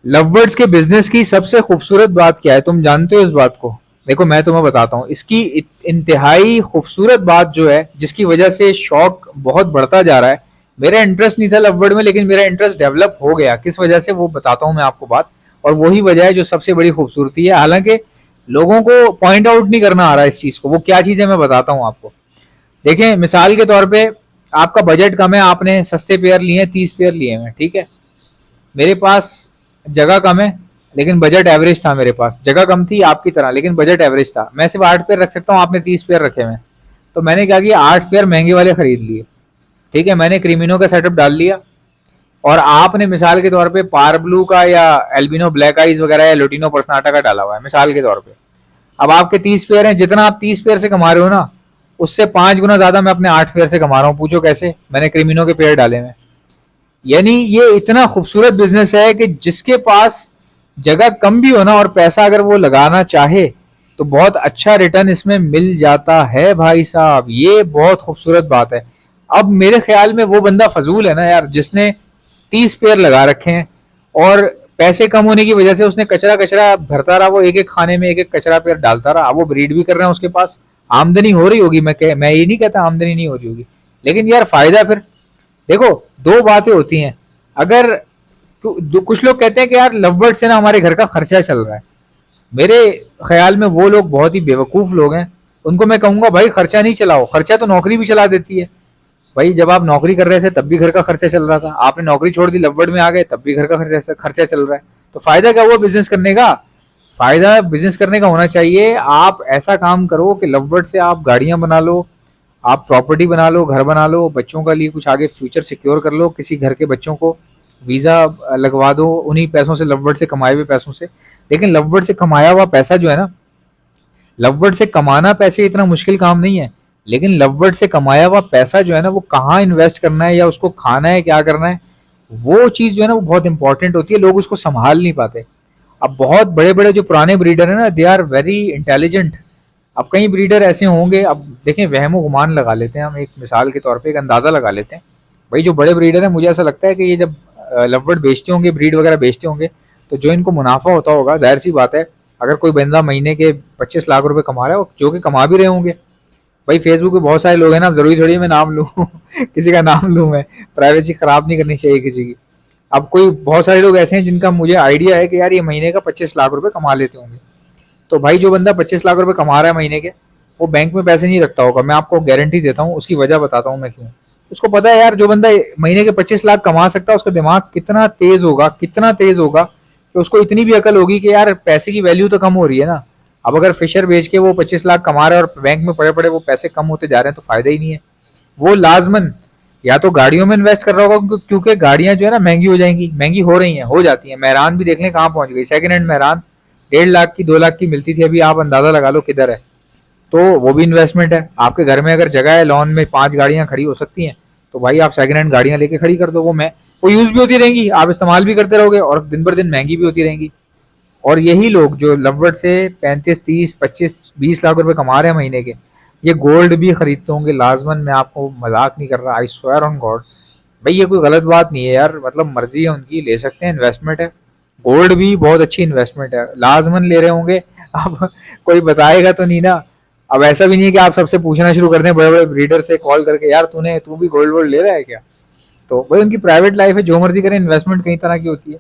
Lovebirds के business की सबसे खूबसूरत बात क्या है, तुम जानते हो इस बात को? देखो मैं तुम्हें बताता हूँ इसकी इंतहाई खूबसूरत बात जो है, जिसकी वजह से शौक बहुत बढ़ता जा रहा है। मेरा इंटरेस्ट नहीं था लवबर्ड में, लेकिन मेरा इंटरेस्ट डेवलप हो गया। किस वजह से, वो बताता हूँ मैं आपको बात। और वही वजह है जो सबसे बड़ी खूबसूरती है। हालांकि लोगों को पॉइंट आउट नहीं करना आ रहा है इस चीज को। वो क्या चीज है मैं बताता हूँ आपको। देखें मिसाल के तौर पे, आपका बजट कम है, आपने सस्ते पेयर लिए हैं, 30 पेयर लिए हैं, ठीक है। मेरे पास जगह कम है, लेकिन बजट एवरेज था। मेरे पास जगह कम थी आपकी तरह, लेकिन बजट एवरेज था। मैं सिर्फ 8 पेयर रख सकता हूँ, आपने 30 पेयर रखे हुए। तो मैंने क्या किया, 8 पेयर महंगे वाले खरीद लिए, ठीक है। मैंने क्रीमिनो का सेटअप डाल लिया, और आपने मिसाल के तौर पे पार ब्लू का या एल्बिनो ब्लैक आइज वगैरह या लोटिनो पर्सनाटा का डाला हुआ है मिसाल के तौर पे। अब आपके 30 पेयर हैं, जितना आप 30 पेयर से कमा रहे हो ना, उससे 5 गुना ज्यादा मैं अपने 8 पेयर से कमा रहा हूँ। पूछो कैसे? मैंने क्रिमिनो के पेयर डाले हुए। यानी ये इतना खूबसूरत बिजनेस है कि जिसके पास जगह कम भी हो ना, और पैसा अगर वो लगाना चाहे, तो बहुत अच्छा रिटर्न इसमें मिल जाता है भाई साहब। ये बहुत खूबसूरत बात है। अब मेरे ख्याल में वो बंदा फजूल है ना यार, जिसने 30 पेयर लगा रखे हैं, और पैसे कम होने की वजह से उसने कचरा कचरा भरता रहा। वो एक एक खाने में एक एक कचरा पेयर डालता रहा। वो ब्रीड भी कर रहे हैं, उसके पास आमदनी हो रही होगी। मैं ये नहीं कहता आमदनी नहीं हो रही होगी, लेकिन यार फायदा फिर देखो, दो बातें होती हैं। अगर कुछ लोग कहते हैं कि यार लवबर्ड से ना हमारे घर का खर्चा चल रहा है। मेरे ख्याल में वो लोग बहुत ही बेवकूफ लोग हैं। उनको मैं कहूंगा भाई खर्चा नहीं चलाओ, खर्चा तो नौकरी भी चला देती है। भाई जब आप नौकरी कर रहे थे तब भी घर का खर्चा चल रहा था, आपने नौकरी छोड़ दी, लवबर्ड में आ गए, तब भी घर का खर्चा खर्चा चल रहा है। तो फायदा क्या हुआ बिजनेस करने का? फायदा बिजनेस करने का होना चाहिए, आप ऐसा काम करो कि लवबर्ड से आप गाड़ियां बना लो, आप प्रॉपर्टी बना लो, घर बना लो, बच्चों का लिए कुछ आगे फ्यूचर सिक्योर कर लो, किसी घर के बच्चों को वीजा लगवा दो उन्हीं पैसों से, लवबर्ड से कमाए हुए पैसों से। लेकिन लवबर्ड से कमाया हुआ पैसा जो है ना, लवबर्ड से कमाना पैसे इतना मुश्किल काम नहीं है। लेकिन लवबर्ड से कमाया हुआ पैसा जो है ना, वो कहाँ इन्वेस्ट करना है या उसको खाना है, क्या करना है, वो चीज जो है ना वो बहुत इंपॉर्टेंट होती है। लोग उसको संभाल नहीं पाते। अब बहुत बड़े बड़े जो पुराने ब्रीडर है ना, दे आर वेरी इंटेलिजेंट। अब कई ब्रीडर ऐसे होंगे, अब देखें वहम गुमान लगा लेते हैं हम, एक मिसाल के तौर पे एक अंदाजा लगा लेते हैं। भाई जो बड़े ब्रीडर है, मुझे ऐसा लगता है कि ये जब लवबर्ड बेचते होंगे, ब्रीड वगैरह बेचते होंगे, तो जो इनको मुनाफा होता होगा, जाहिर सी बात है, अगर कोई बंदा महीने के 25 लाख रुपए कमा रहा है, जो कि कमा भी रहे होंगे। भाई फेसबुक पे बहुत सारे लोग हैं ना, जरूरी थोड़ी मैं नाम लूँ किसी का नाम लूँ मैं, प्राइवेसी खराब नहीं करनी चाहिए किसी की। अब कोई बहुत सारे लोग ऐसे हैं जिनका मुझे आइडिया है कि यार ये महीने का 25 लाख रुपए कमा लेते होंगे। तो भाई जो बंदा 25 लाख रुपए कमा रहा है महीने के, वो बैंक में पैसे नहीं रखता होगा। मैं आपको गारंटी देता हूँ, उसकी वजह बताता हूँ मैं क्यों। उसको पता है यार, जो बंदा महीने के 25 लाख कमा सकता है, उसका दिमाग कितना तेज होगा, कितना तेज होगा, कि उसको इतनी भी अकल होगी कि यार पैसे की वैल्यू तो कम हो रही है ना। अब अगर फिशर बेच के वो 25 लाख कमा रहा है और बैंक में पड़े पड़े वो पैसे कम होते जा रहे हैं, तो फायदा ही नहीं है। वो लाजमन या तो गाड़ियों में इन्वेस्ट कर रहा होगा, क्योंकि गाड़ियां जो है ना महंगी हो जाएंगी, महंगी हो रही हैं, हो जाती हैं। मेहरान भी देख लें कहाँ पहुंच गई, सेकंड हैंड मेहरान 1.5 लाख की, 2 लाख की मिलती थी, अभी आप अंदाजा लगा लो किधर है। तो वो भी इन्वेस्टमेंट है। आपके घर में अगर जगह है, लॉन में 5 गाड़ियां खड़ी हो सकती हैं, तो भाई आप सेकंड हैंड गाड़ियां लेके खड़ी कर दो। वो यूज भी होती रहेंगी, आप इस्तेमाल भी करते रहोगे, और दिन भर दिन महंगी भी होती रहेंगी। और यही लोग जो लवबर्ड से 35, 30, 25, 20 लाख रुपए कमा रहे हैं महीने के, ये गोल्ड भी खरीदते होंगे लाजमन। मैं आपको मजाक नहीं कर रहा, आई स्वेयर ऑन गॉड। भाई ये कोई गलत बात नहीं है यार, मतलब मर्जी है उनकी, ले सकते हैं, इन्वेस्टमेंट है। गोल्ड भी बहुत अच्छी इन्वेस्टमेंट है, लाजमन ले रहे होंगे। अब कोई बताएगा तो नहीं ना। अब ऐसा भी नहीं है कि आप सबसे पूछना शुरू कर दें, बड़े बड़े ब्रीडर से कॉल करके, यार तू भी गोल्ड वोल्ड ले रहा है क्या? तो भाई उनकी प्राइवेट लाइफ है, जो मर्जी करें, इन्वेस्टमेंट कई तरह की होती है।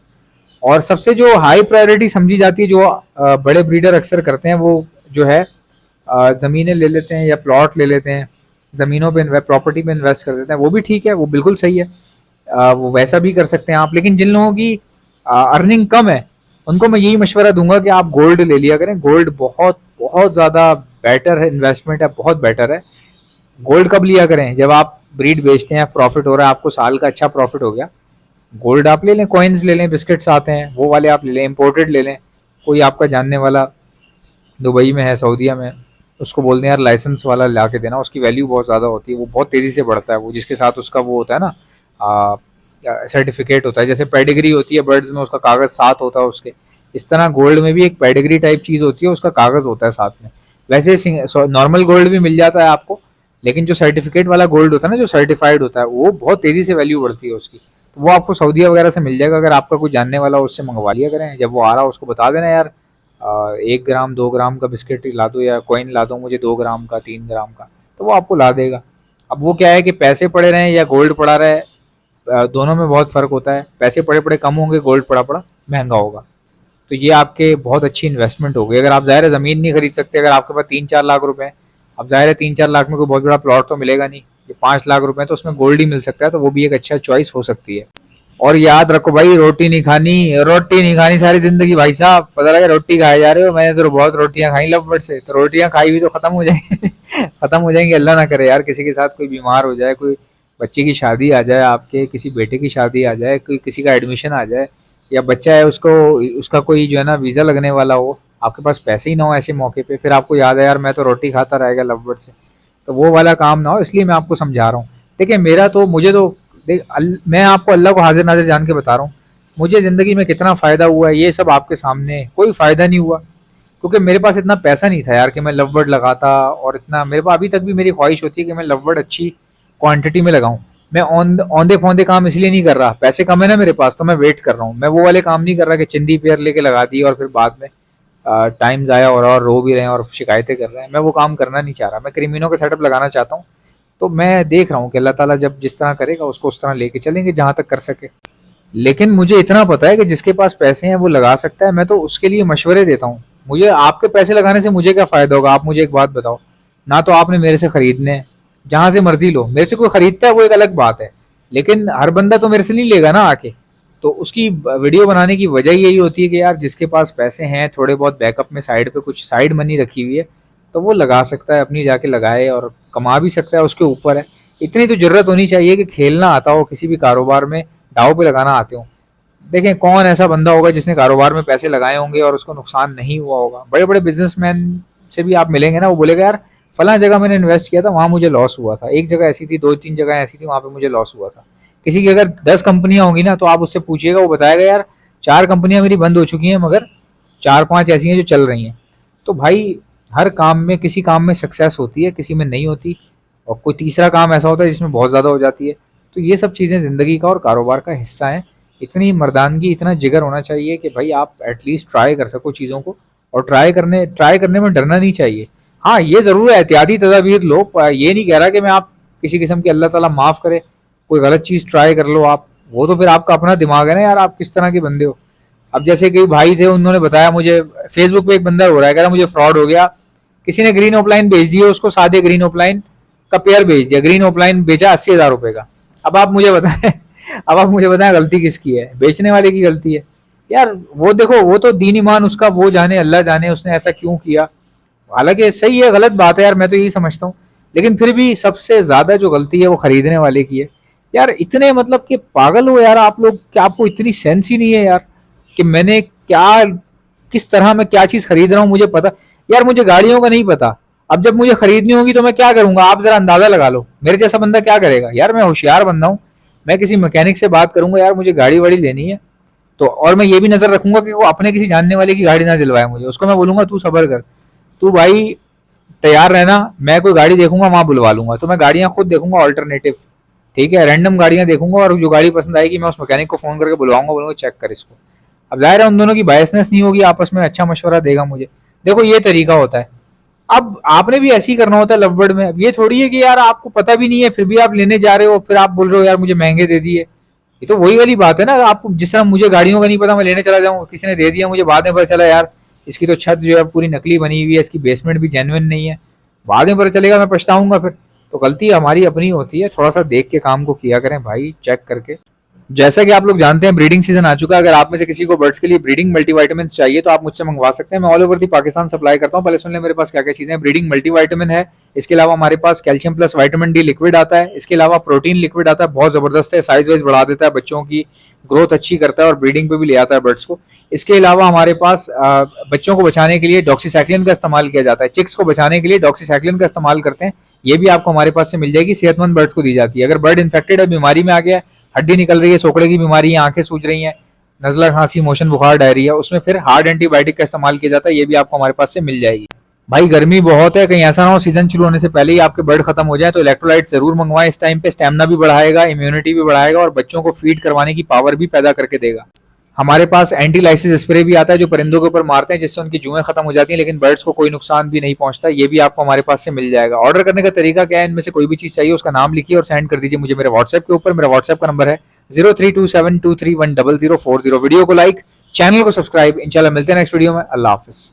और सबसे जो हाई प्रायोरिटी समझी जाती है, जो बड़े ब्रीडर अक्सर करते हैं, वो जो है ज़मीनें ले लेते हैं या प्लॉट ले लेते हैं, ज़मीनों पे प्रॉपर्टी पे इन्वेस्ट कर देते हैं। वो भी ठीक है, वो बिल्कुल सही है। वो वैसा भी कर सकते हैं आप। लेकिन जिन लोगों की अर्निंग कम है, उनको मैं यही मशवरा दूंगा कि आप गोल्ड ले लिया करें। गोल्ड बहुत बहुत ज़्यादा बेटर है, इन्वेस्टमेंट है, बहुत बेटर है। गोल्ड कब लिया करें? जब आप ब्रीड बेचते हैं, प्रॉफिट हो रहा है, आपको साल का अच्छा प्रॉफिट हो गया, गोल्ड आप ले लें, कॉइन्स ले लें, बिस्किट्स आते हैं वो वाले आप ले लें, इम्पोर्टेड ले लें। कोई आपका जानने वाला दुबई में है, सऊदीया में, उसको बोल दें यार लाइसेंस वाला ला के देना, उसकी वैल्यू बहुत ज़्यादा होती है, वो बहुत तेज़ी से बढ़ता है। वो जिसके साथ उसका वो होता है ना, सर्टिफिकेट होता है, जैसे पेडिग्री होती है बर्ड्स में, उसका कागज़ साथ होता है उसके। इस तरह गोल्ड में भी एक पेडिग्री टाइप चीज़ होती है, उसका कागज़ होता है साथ में। वैसे नॉर्मल गोल्ड भी मिल जाता है आपको, लेकिन जो सर्टिफिकेट वाला गोल्ड होता है ना, जो सर्टिफाइड होता है, वो बहुत तेज़ी से वैल्यू बढ़ती है उसकी। तो वो आपको सऊदीया वगैरह से मिल जाएगा। अगर आपका कोई जानने वाला हो उससे मंगवा लिया करें, जब वो आ रहा हो उसको बता देना यार 1 ग्राम 2 ग्राम का बिस्किट ला दो या कॉइन ला दो मुझे 2 ग्राम का 3 ग्राम का, तो वो आपको ला देगा। अब वो क्या है कि पैसे पड़े रहें या गोल्ड पड़ा रहे, दोनों में बहुत फ़र्क होता है। पैसे पड़े पड़े कम होंगे, गोल्ड पड़ा पड़ा महंगा होगा। तो ये आपके बहुत अच्छी इन्वेस्टमेंट होगी। अगर आप ज़ाहिर है ज़मीन नहीं खरीद सकते, अगर आपके पास 3-4 लाख रुपए हैं, अब ज़ाहिर है 3-4 लाख में कोई बहुत बड़ा प्लॉट तो मिलेगा नहीं, ये 5 लाख रुपए तो उसमें गोल्ड ही मिल सकता है, तो वो भी एक अच्छा चॉइस हो सकती है। और याद रखो भाई, रोटी नहीं खानी सारी जिंदगी भाई साहब। पता लगा रोटी खाए जा रहे हो, मैंने तो बहुत रोटियां खाई लवबट से, तो रोटियां खाई हुई तो खत्म हो जाएंगी खत्म हो जाएंगी। अल्लाह ना करे यार किसी के साथ कोई बीमार हो जाए, कोई बच्चे की शादी आ जाए, आपके किसी बेटे की शादी आ जाए, कोई किसी का एडमिशन आ जाए, या बच्चा है उसको उसका कोई जो है ना वीज़ा लगने वाला हो, आपके पास पैसे ही ना हो ऐसे मौके पे, फिर आपको याद है यार मैं तो रोटी खाता रह गया लवबट से, तो वो वाला काम ना हो। इसलिए मैं आपको समझा रहा हूँ। देखिए मेरा तो मुझे तो मैं आपको अल्लाह को हाजिर नाजिर जान के बता रहा हूँ, मुझे ज़िंदगी में कितना फ़ायदा हुआ है ये सब आपके सामने है। कोई फ़ायदा नहीं हुआ क्योंकि मेरे पास इतना पैसा नहीं था यार कि मैं लव बर्ड लगाता, और इतना मेरे पास अभी तक भी मेरी ख्वाहिश होती है कि मैं लव बर्ड अच्छी क्वांटिटी में लगाऊं। मैं औंधे फौंधे काम इसलिए नहीं कर रहा, पैसे कम है ना मेरे पास तो मैं वेट कर रहा हूँ। मैं वो वाले काम नहीं कर रहा कि चिंदी पेयर लेके लगा दी और फिर बाद में टाइम ज़ाया हो रहा है और रो भी रहे हैं और शिकायतें कर रहे हैं। मैं वो काम करना नहीं चाह रहा, मैं क्रिमिनो का सेटअप लगाना चाहता हूँ। तो मैं देख रहा हूँ कि अल्लाह ताला जब जिस तरह करेगा उसको उस तरह लेके चलेंगे जहाँ तक कर सके। लेकिन मुझे इतना पता है कि जिसके पास पैसे हैं वो लगा सकता है, मैं तो उसके लिए मशवरे देता हूँ। मुझे आपके पैसे लगाने से मुझे क्या फ़ायदा होगा, आप मुझे एक बात बताओ। ना तो आपने मेरे से खरीदने हैं, जहाँ से मर्जी लो, मेरे से कोई खरीदता है वो एक अलग बात है, लेकिन हर बंदा तो मेरे से नहीं लेगा ना आके। तो उसकी वीडियो बनाने की वजह यही होती है कि यार जिसके पास पैसे हैं, थोड़े बहुत बैकअप में साइड पे कुछ साइड मनी रखी हुई है, तो वो लगा सकता है, अपनी जाके लगाए और कमा भी सकता है, उसके ऊपर है। इतनी तो जरूरत होनी चाहिए कि खेलना आता हो किसी भी कारोबार में, दाव पे लगाना आते हो। देखें कौन ऐसा बंदा होगा जिसने कारोबार में पैसे लगाए होंगे और उसको नुकसान नहीं हुआ होगा। बड़े बड़े बिजनेसमैन से भी आप मिलेंगे ना, वो बोलेगा यार फला जगह मैंने इन्वेस्ट किया था, वहां मुझे लॉस हुआ था, एक जगह ऐसी थी, 2-3 जगह ऐसी थी, वहां पे मुझे लॉस हुआ था। किसी की अगर 10 कंपनियां होंगी ना, तो आप उससे पूछिएगा, वो बताएगा यार 4 कंपनियां मेरी बंद हो चुकी हैं, मगर 4-5 ऐसी हैं जो चल रही हैं। तो भाई हर काम में, किसी काम में सक्सेस होती है, किसी में नहीं होती, और कोई तीसरा काम ऐसा होता है जिसमें बहुत ज़्यादा हो जाती है। तो ये सब चीज़ें ज़िंदगी का और कारोबार का हिस्सा हैं। इतनी मर्दानगी, इतना जिगर होना चाहिए कि भाई आप एटलीस्ट ट्राई कर सको चीज़ों को, और ट्राई करने में डरना नहीं चाहिए। हाँ ये ज़रूर है एहतियाती तदाबीर लो, ये नहीं कह रहा कि मैं आप किसी किस्म की अल्लाह ताला माफ़ करे कोई गलत चीज़ ट्राई कर लो आप, वो तो फिर आपका अपना दिमाग है ना यार, आप किस तरह के बंदे हो। अब जैसे कई भाई थे, उन्होंने बताया मुझे फेसबुक पे, एक बंदा हो रहा है, कह रहा मुझे फ्रॉड हो गया, किसी ने ग्रीन ऑफलाइन भेज दिया उसको, सादे ग्रीन ऑफलाइन का पेयर भेज दिया, ग्रीन ऑफलाइन बेचा 80,000 रुपए का। अब आप मुझे बताएं अब आप मुझे बताएं गलती किसकी है, बेचने वाले की गलती है यार। वो देखो, वो तो दीन ईमान उसका वो जाने, अल्लाह जाने उसने ऐसा क्यों किया। हालांकि सही है गलत बात है यार, मैं तो यही समझता हूँ, लेकिन फिर भी सबसे ज्यादा जो गलती है वो खरीदने वाले की है। यार इतने मतलब कि पागल हो यार आप लोग, क्या आपको इतनी सेंस ही नहीं है यार कि मैंने क्या, किस तरह मैं क्या चीज खरीद रहा हूँ मुझे पता। यार मुझे गाड़ियों का नहीं पता, अब जब मुझे खरीदनी होगी तो मैं क्या करूंगा, आप जरा अंदाजा लगा लो मेरे जैसा बंदा क्या करेगा। यार मैं होशियार बंदा हूँ, मैं किसी मैकेनिक से बात करूंगा यार मुझे गाड़ी वाड़ी लेनी है, तो और मैं ये भी नजर रखूंगा कि वो अपने किसी जानने वाले की गाड़ी ना दिलवाए मुझे। उसको मैं बोलूंगा तू सबर कर, तू भाई तैयार रहना, मैं कोई गाड़ी देखूंगा वहां बुलवा लूंगा, तो मैं गाड़ियां खुद देखूंगा ऑल्टरनेटिव, ठीक है, रैंडम गाड़ियां देखूंगा, और जो गाड़ी पसंद आएगी मैं उस मैकेनिक को फोन करके बुलवाऊंगा, बोलूंगा चेक कर इसको। अब जाहिर है उन दोनों की बायसनेस नहीं होगी, आपस में अच्छा मशवरा देगा मुझे। देखो ये तरीका होता है। अब आपने भी ऐसे ही करना होता है लवबर्ड में। अब ये थोड़ी है कि यार आपको पता भी नहीं है फिर भी आप लेने जा रहे हो, फिर आप बोल रहे हो यार मुझे महंगे दे दिए। ये तो वही वाली बात है ना, आपको जिस तरह मुझे गाड़ियों का नहीं पता, मैं लेने चला जाऊँ, किसी ने दे दिया, मुझे बाद में पता चला यार इसकी तो छत जो है पूरी नकली बनी हुई है, इसकी बेसमेंट भी जेन्युइन नहीं है, बाद में पता चलेगा, मैं पछताऊंगा फिर। तो गलती हमारी अपनी होती है, थोड़ा सा देख के काम को किया करें भाई, चेक करके। जैसा कि आप लोग जानते हैं ब्रीडिंग सीजन आ चुका है, अगर आप में से किसी को बर्ड्स के लिए ब्रीडिंग मल्टीविटामिन चाहिए तो आप मुझसे मंगवा सकते हैं, मैं all over the Pakistan supply करता हूं। पहले सुन लें मेरे पास क्या क्या चीजें हैं। ब्रीडिंग मल्टीविटामिन है, इसके अलावा हमारे पास calcium plus vitamin D liquid आता है, इसके अलावा प्रोटीन लिक्विड आता है, बहुत जबरदस्त है, साइज वाइज बढ़ा देता है, बच्चों की ग्रोथ अच्छी करता है और ब्रीडिंग पे भी ले आता है बर्ड्स को। इसके अलावा हमारे पास बच्चों को बचाने के लिए डॉक्सीसाइक्लिन का इस्तेमाल किया जाता है, चिक्स को बचाने के लिए डॉक्सीसाइक्लिन का इस्तेमाल करते हैं, ये भी आपको हमारे पास से मिल जाएगी, सेहतमंद बर्ड्स को दी जाती है। अगर बर्ड इन्फेक्टेड है, बीमारी में आ गया है, हड्डी निकल रही है, सोकड़े की बीमारी है, आंखें सूज रही हैं, नजला, खांसी, मोशन, बुखार, डायरिया, उसमें फिर हार्ड एंटीबायोटिक का इस्तेमाल किया जाता है, ये भी आपको हमारे पास से मिल जाएगी। भाई गर्मी बहुत है, कहीं ऐसा ना हो सीजन शुरू होने से पहले ही आपके ब्लड खत्म हो जाए, तो इलेक्ट्रोलाइट जरूर मंगवाएं इस टाइम पे। स्टेमिना भी बढ़ाएगा, इम्यूनिटी भी बढ़ाएगा और बच्चों को फीड करवाने की पावर भी पैदा करके देगा। हमारे पास एंटी लाइसिस स्प्रे भी आता है जो परिंदों के ऊपर मारते हैं, जिससे उनकी जुएं खत्म हो जाती हैं, लेकिन बर्ड्स को कोई नुकसान भी नहीं पहुंचता। ये भी आपको हमारे पास से मिल जाएगा। ऑर्डर करने का तरीका क्या है, इनमें से कोई भी चीज चाहिए उसका नाम लिखिए और सेंड कर दीजिए मुझे मेरे व्हाट्सएप के ऊपर। मेरा व्हाट्सएप का नंबर है 0327231040। वीडियो को लाइक, चैनल को सब्सक्राइब। इंशाल्लाह मिलते हैं नेक्स्ट वीडियो में। अल्लाह हाफिज।